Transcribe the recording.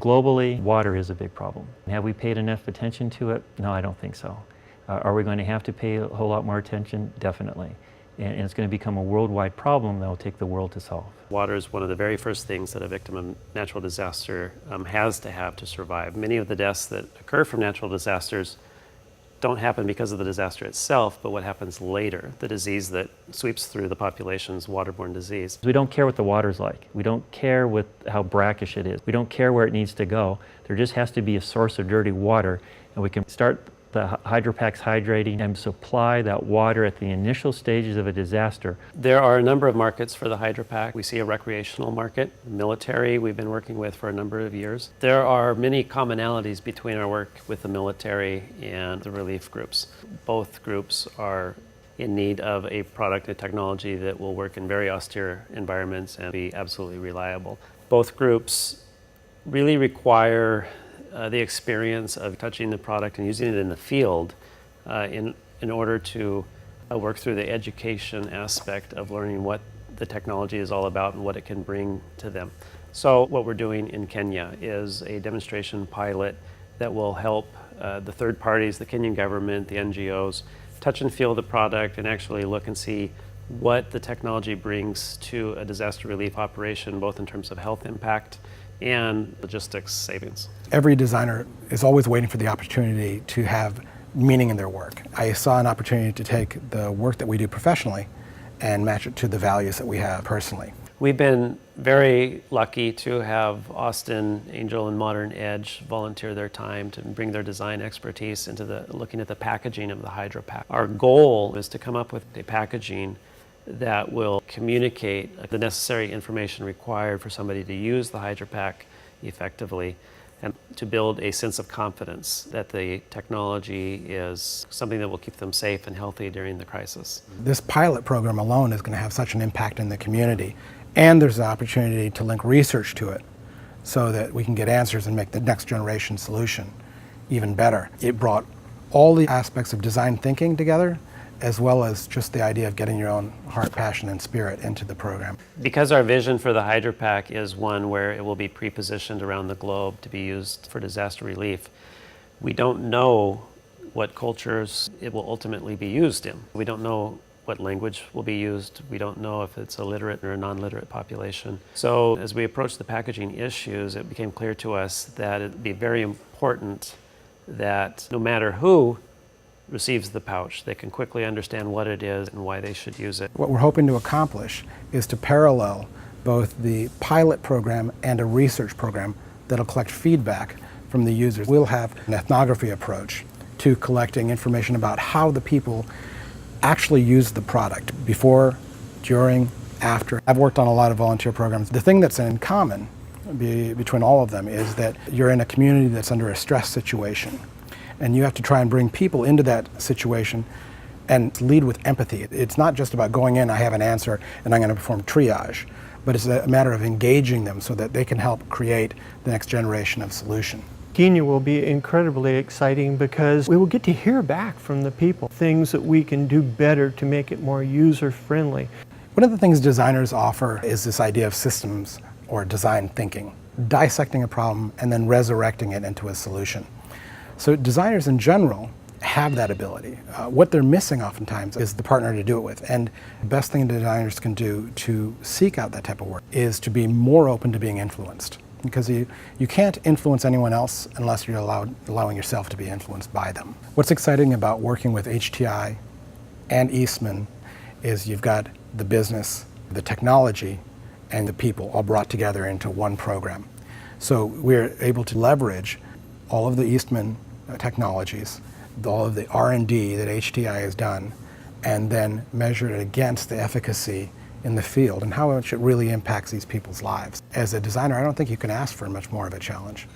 Globally, water is a big problem. Have we paid enough attention to it? No, I don't think so. Are we going to have to pay a whole lot more attention? Definitely. And it's going to become a worldwide problem that will take the world to solve. Water is one of the very first things that a victim of natural disaster has to have to survive. Many of the deaths that occur from natural disasters don't happen because of the disaster itself, but what happens later, the disease that sweeps through the population's waterborne disease. We don't care what the water's like. We don't care how brackish it is. We don't care where it needs to go. There just has to be a source of dirty water, and we can start the hydropacks hydrating and supply that water at the initial stages of a disaster. There are a number of markets for the hydropack. We see a recreational market, military we've been working with for a number of years. There are many commonalities between our work with the military and the relief groups. Both groups are in need of a product and technology that will work in very austere environments and be absolutely reliable. Both groups really require the experience of touching the product and using it in the field in order to work through the education aspect of learning what the technology is all about and what it can bring to them. So what we're doing in Kenya is a demonstration pilot that will help the third parties, the Kenyan government, the NGOs, touch and feel the product and actually look and see what the technology brings to a disaster relief operation, both in terms of health impact and logistics savings. Every designer is always waiting for the opportunity to have meaning in their work. I saw an opportunity to take the work that we do professionally and match it to the values that we have personally. We've been very lucky to have Austin Angel and Modern Edge volunteer their time to bring their design expertise into looking at the packaging of the hydropack. Our goal is to come up with a packaging that will communicate the necessary information required for somebody to use the hydropack effectively and to build a sense of confidence that the technology is something that will keep them safe and healthy during the crisis. This pilot program alone is going to have such an impact in the community, and there's an opportunity to link research to it so that we can get answers and make the next generation solution even better. It brought all the aspects of design thinking together, as well as just the idea of getting your own heart, passion, and spirit into the program. Because our vision for the hydropack is one where it will be pre-positioned around the globe to be used for disaster relief, we don't know what cultures it will ultimately be used in. We don't know what language will be used. We don't know if it's a literate or a non-literate population. So as we approached the packaging issues, it became clear to us that it'd be very important that no matter who receives the pouch, they can quickly understand what it is and why they should use it. What we're hoping to accomplish is to parallel both the pilot program and a research program that'll collect feedback from the users. We'll have an ethnography approach to collecting information about how the people actually use the product before, during, after. I've worked on a lot of volunteer programs. The thing that's in common between all of them is that you're in a community that's under a stress situation, and you have to try and bring people into that situation and lead with empathy. It's not just about going in, I have an answer, and I'm going to perform triage, but it's a matter of engaging them so that they can help create the next generation of solution. Kenya will be incredibly exciting because we will get to hear back from the people, things that we can do better to make it more user-friendly. One of the things designers offer is this idea of systems or design thinking, dissecting a problem and then resurrecting it into a solution. So designers in general have that ability. What they're missing oftentimes is the partner to do it with. And the best thing designers can do to seek out that type of work is to be more open to being influenced. Because you can't influence anyone else unless you're allowing yourself to be influenced by them. What's exciting about working with HTI and Eastman is you've got the business, the technology, and the people all brought together into one program. So we're able to leverage all of the Eastman technologies, all of the R&D that HTI has done, and then measure it against the efficacy in the field and how much it really impacts these people's lives. As a designer, I don't think you can ask for much more of a challenge.